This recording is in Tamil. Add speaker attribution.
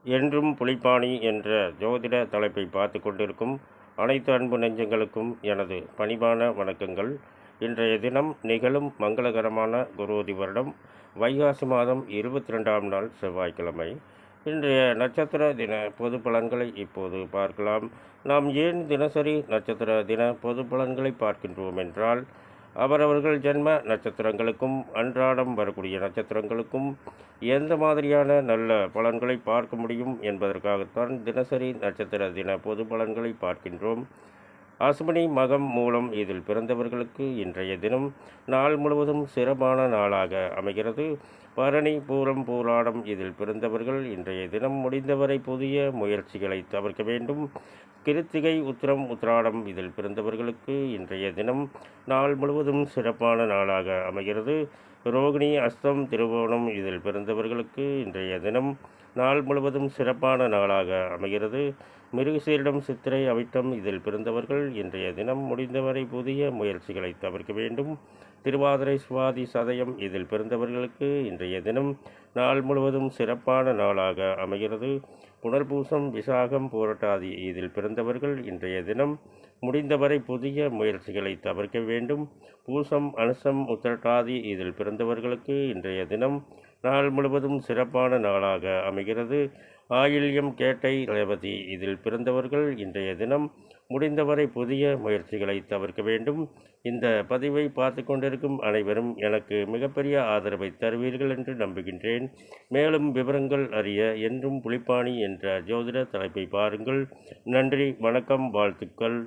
Speaker 1: என்றும் புலிப்பாணி என்ற ஜோதிட தலைப்பை பார்த்து கொண்டிருக்கும் அனைத்து அன்பு நெஞ்சங்களுக்கும் எனது பணிவான வணக்கங்கள். இன்றைய தினம் நிகழும் மங்களகரமான குரோதி வருடம் வைகாசி மாதம் 22ஆம் நாள் செவ்வாய்க்கிழமை. இன்றைய நட்சத்திர தின பொது பலன்களை இப்போது பார்க்கலாம். நாம் ஏன் தினசரி நட்சத்திர தின பொது பலன்களை பார்க்கின்றோம் என்றால், அவரவர்கள் ஜென்ம நட்சத்திரங்களுக்கும் அன்றாடம் வரக்கூடிய நட்சத்திரங்களுக்கும் எந்த மாதிரியான நல்ல பலன்களை பார்க்க முடியும் என்பதற்காகத்தான் தினசரி நட்சத்திர தின பொது பலன்களை பார்க்கின்றோம். அசுவினி மகம் மூலம் இதில் பிறந்தவர்களுக்கு இன்றைய தினம் நாள் முழுவதும் சிறப்பான நாளாக அமைகிறது. பரணி பூரம் பூராடம் இதில் பிறந்தவர்கள் இன்றைய தினம் முடிந்தவரை புதிய முயற்சிகளை தவிர்க்க வேண்டும். கிருத்திகை உத்திரம் உத்திராடம் இதில் பிறந்தவர்களுக்கு இன்றைய தினம் நாள் முழுவதும் சிறப்பான நாளாக அமைகிறது. ரோகிணி அஸ்தம் திருவோணம் இதில் பிறந்தவர்களுக்கு இன்றைய தினம் நாள் முழுவதும் சிறப்பான நாளாக அமைகிறது. மிருகசீரிடம் சித்திரை அவிட்டம் இதில் பிறந்தவர்கள் இன்றைய தினம் முடிந்தவரை புதிய முயற்சிகளை தவிர்க்க வேண்டும். திருவாதிரை சுவாதி சதயம் இதில் பிறந்தவர்களுக்கு இன்றைய தினம் நாள் முழுவதும் சிறப்பான நாளாக அமைகிறது. புனர்பூசம் விசாகம் பூரட்டாதி இதில் பிறந்தவர்கள் இன்றைய தினம் முடிந்தவரை புதிய முயற்சிகளை தவிர்க்க வேண்டும். பூசம் அனுசம் உத்திரட்டாதி இதில் பிறந்தவர்களுக்கு இன்றைய தினம் நாள் முழுவதும் சிறப்பான நாளாக அமைகிறது. ஆயில்யம் கேட்டை ரேவதி இதில் பிறந்தவர்கள் இன்றைய தினம் முடிந்தவரை புதிய முயற்சிகளை தவிர்க்க வேண்டும். இந்த பதிவை பார்த்து கொண்டிருக்கும் அனைவரும் எனக்கு மிகப்பெரிய ஆதரவை தருவீர்கள் என்று நம்புகின்றேன். மேலும் விவரங்கள் அறிய என்றும் புலிப்பாணி என்ற ஜோதிட தலைப்பை பாருங்கள். நன்றி, வணக்கம், வாழ்த்துக்கள்.